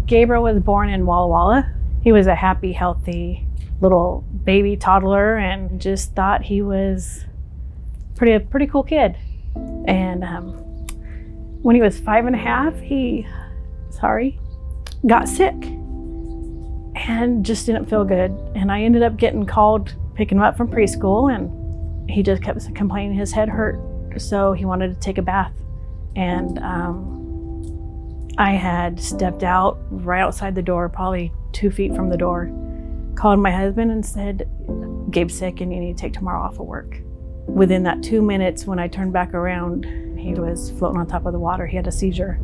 Gabriel was born in Walla Walla. He was a happy, healthy little baby toddler and just thought he was a pretty cool kid. And when he was 5.5, he got sick and just didn't feel good. And I ended up getting called, picking him up from preschool, and he just kept complaining his head hurt. So he wanted to take a bath. And I had stepped out right outside the door, probably 2 feet from the door, called my husband and said, Gabe's sick and you need to take tomorrow off of work. Within that 2 minutes, when I turned back around, he was floating on top of the water. He had a seizure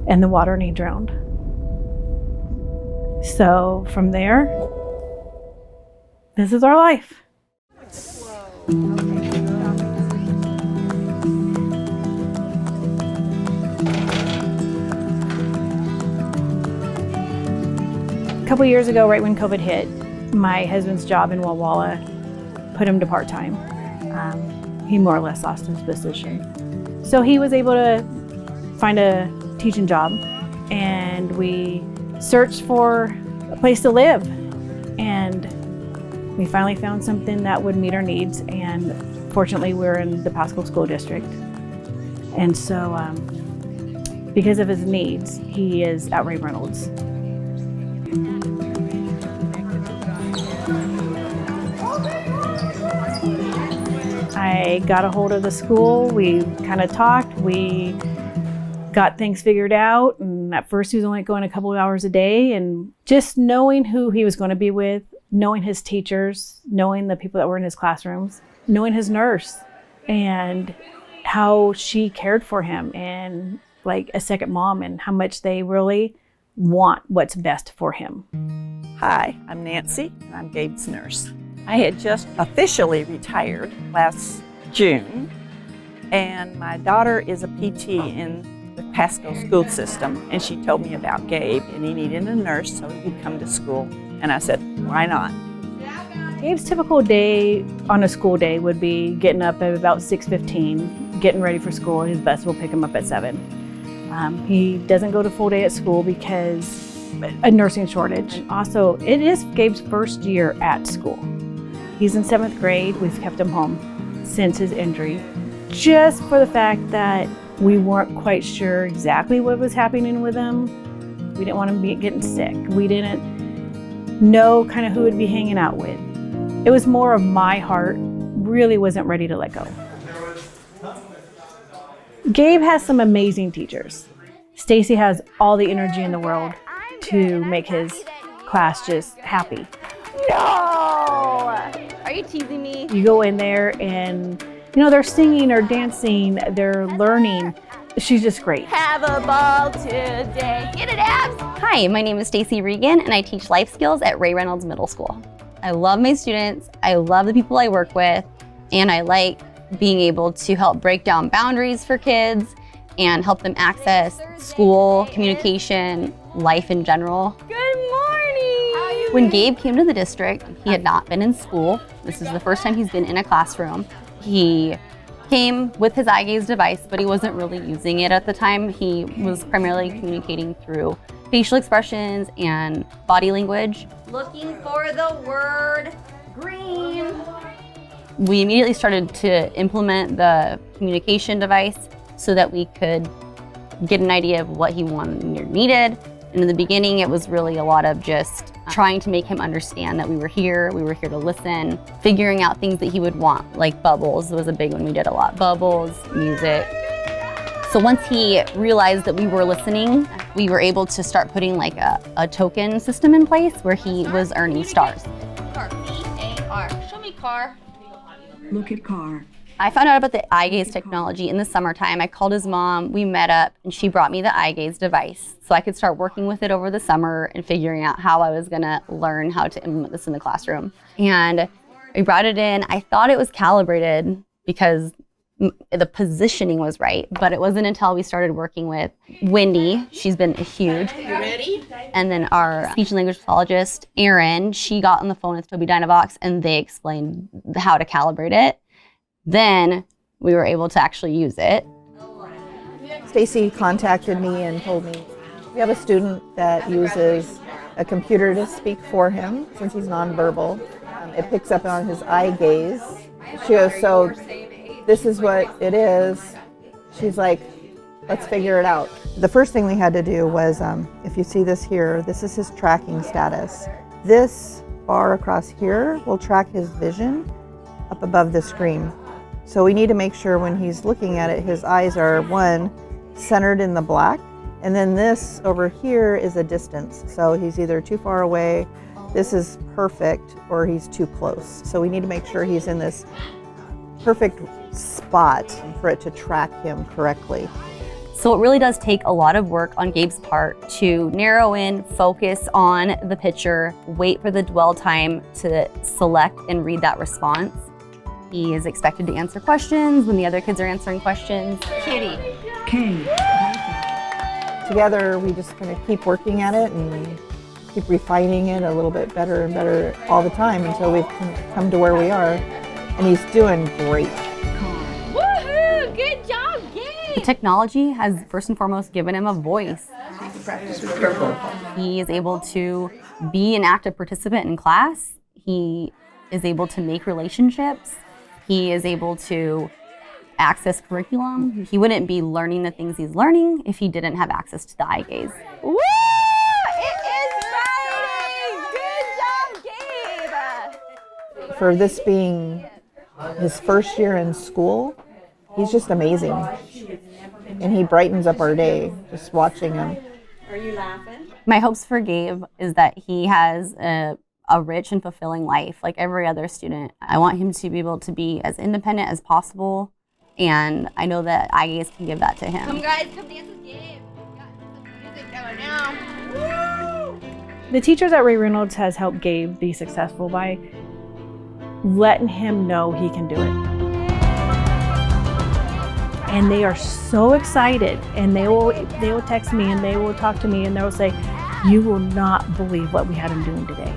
in the water and he drowned. So from there, this is our life. A couple years ago, right when COVID hit, my husband's job in Walla Walla put him to part-time. He more or less lost his position. So he was able to find a teaching job, and we searched for a place to live. And we finally found something that would meet our needs, and fortunately we're in the Pasco School District. And so because of his needs, he is at Ray Reynolds. I got a hold of the school, we kind of talked, we got things figured out, and at first he was only going a couple of hours a day, and just knowing who he was going to be with, knowing his teachers, knowing the people that were in his classrooms, knowing his nurse, and how she cared for him, and like a second mom, and how much they really want what's best for him. Hi, I'm Nancy, and I'm Gabe's nurse. I had just officially retired last June, and my daughter is a PT in the Pasco school system, and she told me about Gabe, and he needed a nurse so he could come to school, and I said, why not? Gabe's typical day on a school day would be getting up at about 6:15, getting ready for school. His bus will pick him up at 7. He doesn't go to full day at school because a nursing shortage. And also, it is Gabe's first year at school. He's in 7th grade. We've kept him home since his injury, just for the fact that we weren't quite sure exactly what was happening with him. We didn't want him getting sick. We didn't know kind of who he'd be hanging out with. It was more of my heart really wasn't ready to let go. Gabe has some amazing teachers. Stacy has all the energy in the world to make his class just happy. No! Are you teasing me? You go in there and, they're singing or dancing, they're learning. She's just great. Have a ball today. Get it, Abs! Hi, my name is Stacy Regan, and I teach life skills at Ray Reynolds Middle School. I love my students, I love the people I work with, and I like being able to help break down boundaries for kids and help them access school, communication, life in general. Good morning! When Gabe came to the district, he had not been in school. This is the first time he's been in a classroom. He came with his eye gaze device, but he wasn't really using it at the time. He was primarily communicating through facial expressions and body language. Looking for the word green. We immediately started to implement the communication device so that we could get an idea of what he wanted or needed. And in the beginning, it was really a lot of just trying to make him understand that we were here to listen, figuring out things that he would want, like bubbles was a big one we did a lot. Bubbles, music. So once he realized that we were listening, we were able to start putting like a token system in place where he was earning stars. Car, C-A-R. Show me car. Look at car. I found out about the eye gaze technology in the summertime. I called his mom, we met up, and she brought me the eye gaze device so I could start working with it over the summer and figuring out how I was gonna learn how to implement this in the classroom. And we brought it in. I thought it was calibrated because the positioning was right, but it wasn't until we started working with Wendy. She's been huge. You ready? And then our speech and language pathologist, Erin, she got on the phone with Toby Dynavox and they explained how to calibrate it. Then we were able to actually use it. Stacy contacted me and told me We have a student that uses a computer to speak for him since he's nonverbal. It picks up on his eye gaze. She goes, so this is what it is. She's like, let's figure it out. The first thing we had to do was, if you see this here, this is his tracking status. This bar across here will track his vision up above the screen. So we need to make sure when he's looking at it, his eyes are, one, centered in the black, and then this over here is a distance. So he's either too far away, this is perfect, or he's too close. So we need to make sure he's in this perfect spot for it to track him correctly. So it really does take a lot of work on Gabe's part to narrow in, focus on the picture, wait for the dwell time to select and read that response. He is expected to answer questions when the other kids are answering questions. Kitty. K. Together, we just kind of keep working at it and keep refining it a little bit better and better all the time until we've come to where we are. And he's doing great. Woohoo! Good job, Gabe! The technology has first and foremost given him a voice. He is able to be an active participant in class. He is able to make relationships. He is able to access curriculum. He wouldn't be learning the things he's learning if he didn't have access to the eye gaze. Woo! It is Friday! Good job, Gabe! For this being his first year in school, he's just amazing. And he brightens up our day just watching him. My hopes for Gabe is that he has a rich and fulfilling life like every other student. I want him to be able to be as independent as possible, and I know that iGaze can give that to him. Come guys, come dance with Gabe. We got some music going now. Woo! The teachers at Ray Reynolds has helped Gabe be successful by letting him know he can do it. And they are so excited, and they will text me and they will talk to me and they'll say, you will not believe what we had him doing today.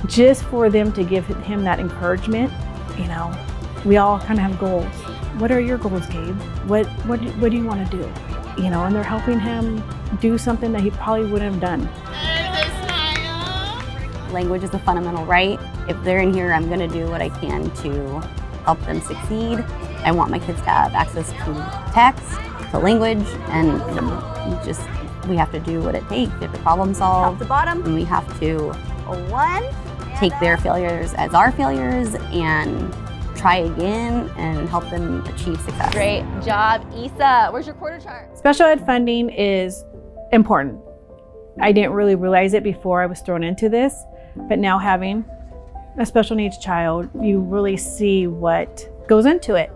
Just for them to give him that encouragement, you know, we all kind of have goals. What are your goals, Gabe? What do you want to do? You know, and they're helping him do something that he probably wouldn't have done. Language is a fundamental right. If they're in here, I'm going to do what I can to help them succeed. I want my kids to have access to text, to language, and we have to do what it takes. We have to problem solve. Top to bottom. And we have to One. take their failures as our failures and try again and help them achieve success. Great job, Issa. Where's your quarter chart? Special ed funding is important. I didn't really realize it before I was thrown into this, but now having a special needs child, you really see what goes into it.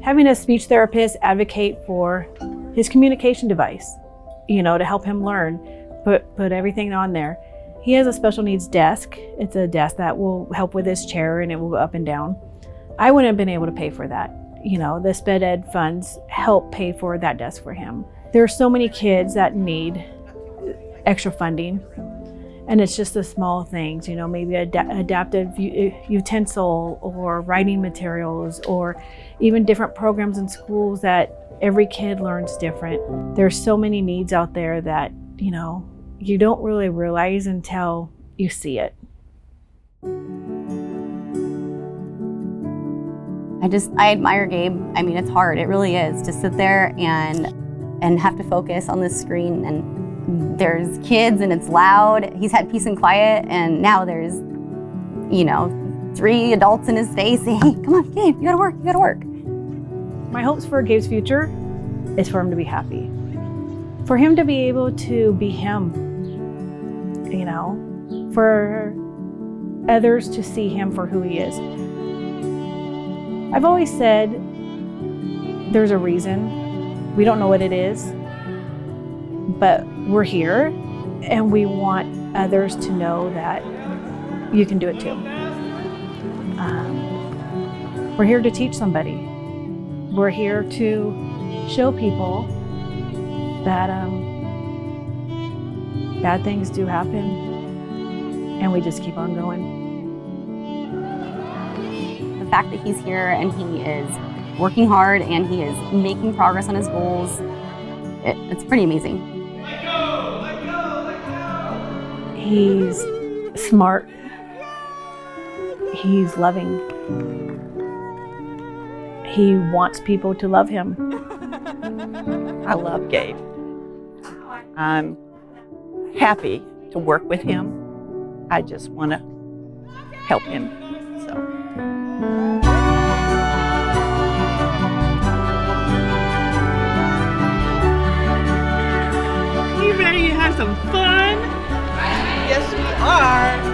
Having a speech therapist advocate for his communication device, you know, to help him learn, put everything on there. He has a special needs desk. It's a desk that will help with his chair and it will go up and down. I wouldn't have been able to pay for that. You know, the sped ed funds help pay for that desk for him. There are so many kids that need extra funding, and it's just the small things, you know, maybe adaptive utensil or writing materials, or even different programs in schools that every kid learns different. There's so many needs out there that, you know, you don't really realize until you see it. I admire Gabe. I mean, it's hard. It really is to sit there and have to focus on this screen, and there's kids and it's loud. He's had peace and quiet, and now there's, you know, 3 adults in his face saying, hey, come on, Gabe, you gotta work, you gotta work. My hopes for Gabe's future is for him to be happy. For him to be able to be him, you know, for others to see him for who he is. I've always said there's a reason. We don't know what it is, but we're here and we want others to know that you can do it too. We're here to teach somebody. We're here to show people that bad things do happen, and we just keep on going. The fact that he's here and he is working hard and he is making progress on his goals, it's pretty amazing. He's smart. He's loving. He wants people to love him. I love Gabe. I'm happy to work with him. I just want to help him. So. You ready to have some fun? Yes, we are.